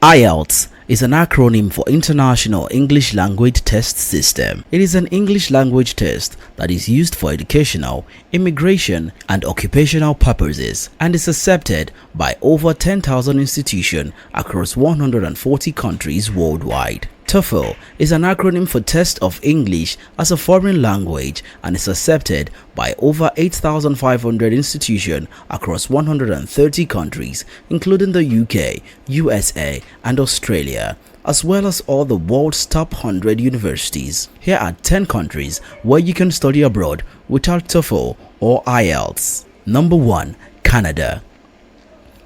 IELTS is an acronym for International English Language Test System. It is an English language test that is used for educational, immigration, and occupational purposes and is accepted by over 10,000 institutions across 140 countries worldwide. TOEFL is an acronym for Test of English as a Foreign Language and is accepted by over 8,500 institutions across 130 countries, including the UK, USA, and Australia, as well as all the world's top 100 universities. Here are 10 countries where you can study abroad without TOEFL or IELTS. Number 1. Canada.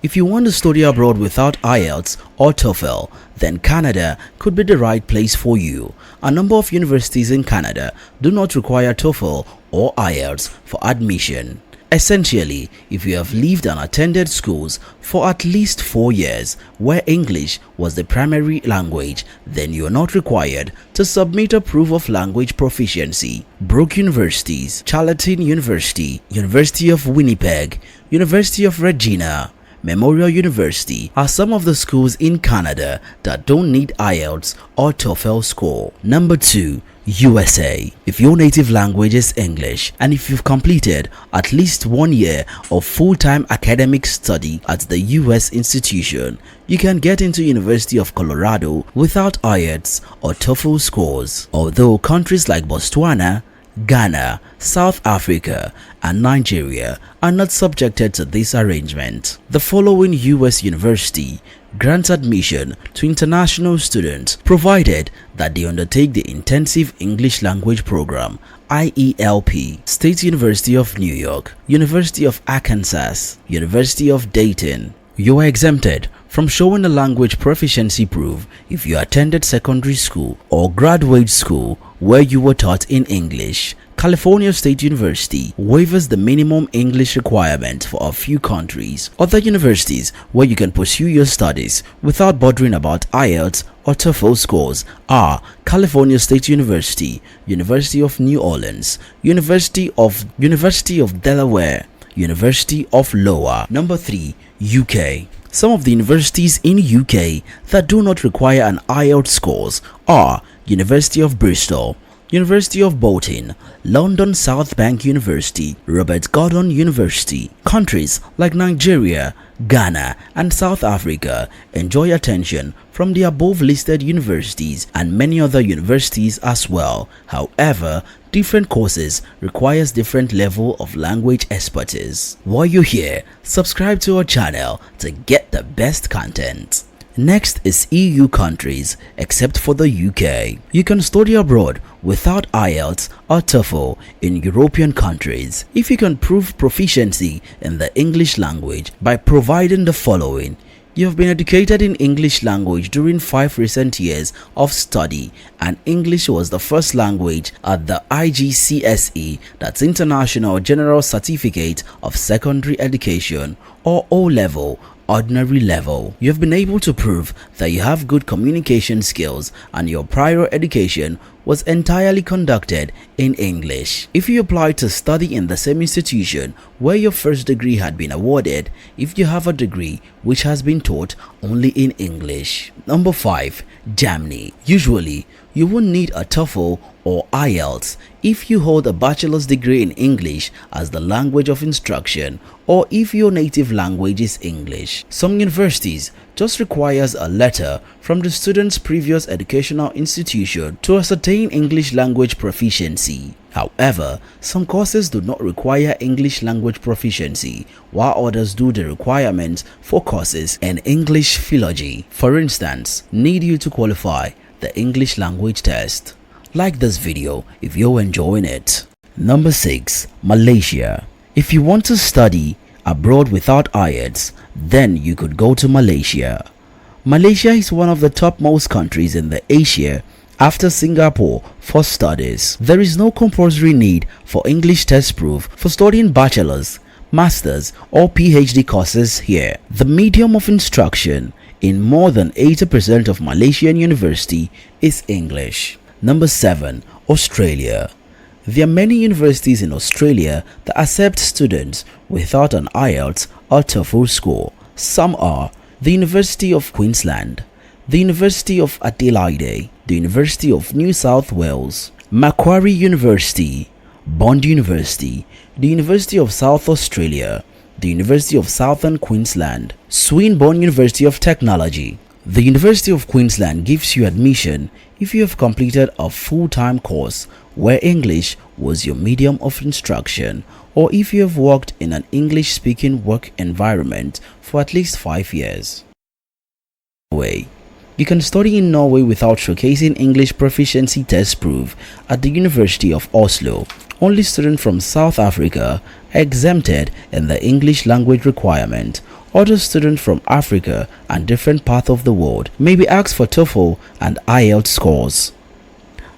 If you want to study abroad without IELTS or TOEFL, then Canada could be the right place for you. A number of universities in Canada do not require TOEFL or IELTS for admission. Essentially, if you have lived and attended schools for at least 4 years where English was the primary language, then you are not required to submit a proof of language proficiency. Brook Universities, Charlottetown University, University of Winnipeg, University of Regina, Memorial University are some of the schools in Canada that don't need IELTS or TOEFL score. Number 2. USA. If your native language is English and if you've completed at least 1 year of full-time academic study at the US institution, you can get into University of Colorado without IELTS or TOEFL scores. Although countries like Botswana, Ghana, South Africa, and Nigeria are not subjected to this arrangement. The following US university grants admission to international students provided that they undertake the Intensive English Language Program IELP. State University of New York, University of Arkansas, University of Dayton. You are exempted from showing a language proficiency proof if you attended secondary school or graduate school where you were taught in English. California State University waivers the minimum English requirement for a few countries. Other universities where you can pursue your studies without bothering about IELTS or TOEFL scores are California State University, University of New Orleans, University of Delaware, University of Iowa. Number 3. UK. Some of the universities in UK that do not require an IELTS scores are University of Bristol, University of Bolton, London South Bank University, Robert Gordon University. Countries like Nigeria, Ghana, and South Africa enjoy attention from the above listed universities and many other universities as well. However, different courses requires different level of language expertise. While you're here, subscribe to our channel to get the best content. Next is EU countries except for the UK. You can study abroad without IELTS or TOEFL in European countries if you can prove proficiency in the English language by providing the following. You have been educated in English language during 5 recent years of study and English was the first language at the IGCSE, that's International General Certificate of Secondary Education, or O-Level, ordinary level. You have been able to prove that you have good communication skills and your prior education was entirely conducted in English. If you apply to study in the same institution where your first degree had been awarded, if you have a degree which has been taught only in English. Number 5. Germany. Usually, you won't need a TOEFL or IELTS if you hold a bachelor's degree in English as the language of instruction or if your native language is English. Some universities just requires a letter from the student's previous educational institution to ascertain English language proficiency. However, some courses do not require English language proficiency, while others do the requirements for courses in English philology. For instance, need you to qualify the English language test. Like this video if you're enjoying it. Number 6. Malaysia. If you want to study abroad without IELTS, then you could go to Malaysia. Malaysia is one of the topmost countries in the Asia after Singapore for studies. There is no compulsory need for English test proof for studying bachelor's, master's, or PhD courses here. The medium of instruction in more than 80% of Malaysian university is English. Number 7. Australia. There are many universities in Australia that accept students without an IELTS or TOEFL score. Some are the University of Queensland, the University of Adelaide, the University of New South Wales, Macquarie University, Bond University, the University of South Australia, the University of Southern Queensland, Swinburne University of Technology. The University of Queensland gives you admission if you have completed a full-time course where English was your medium of instruction, or if you have worked in an English-speaking work environment for at least 5 years. Norway. You can study in Norway without showcasing English proficiency test proof at the University of Oslo. Only students from South Africa are exempted in the English language requirement. Other students from Africa and different parts of the world may be asked for TOEFL and IELTS scores.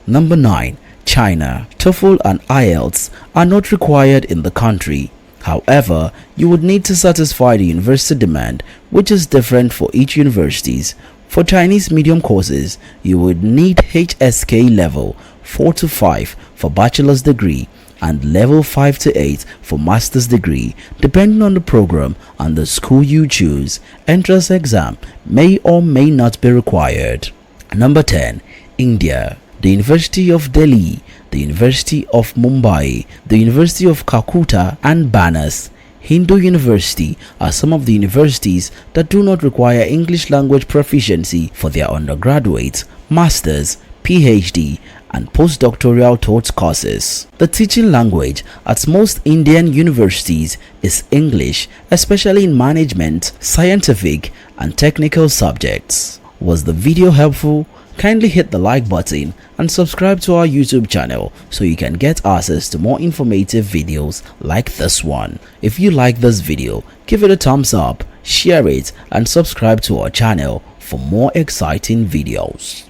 Number 9. China. TOEFL and IELTS are not required in the country. However, you would need to satisfy the university demand, which is different for each universities. For Chinese medium courses, you would need HSK level 4 to 5 for bachelor's degree and level 5 to 8 for master's degree. Depending on the program and the school you choose, entrance exam may or may not be required. Number 10. India. The University of Delhi, the University of Mumbai, the University of Calcutta and Banaras, Hindu University are some of the universities that do not require English language proficiency for their undergraduate, master's, PhD and postdoctoral taught courses. The teaching language at most Indian universities is English, especially in management, scientific and technical subjects. Was the video helpful? Kindly hit the like button and subscribe to our YouTube channel so you can get access to more informative videos like this one. If you like this video, give it a thumbs up, share it and subscribe to our channel for more exciting videos.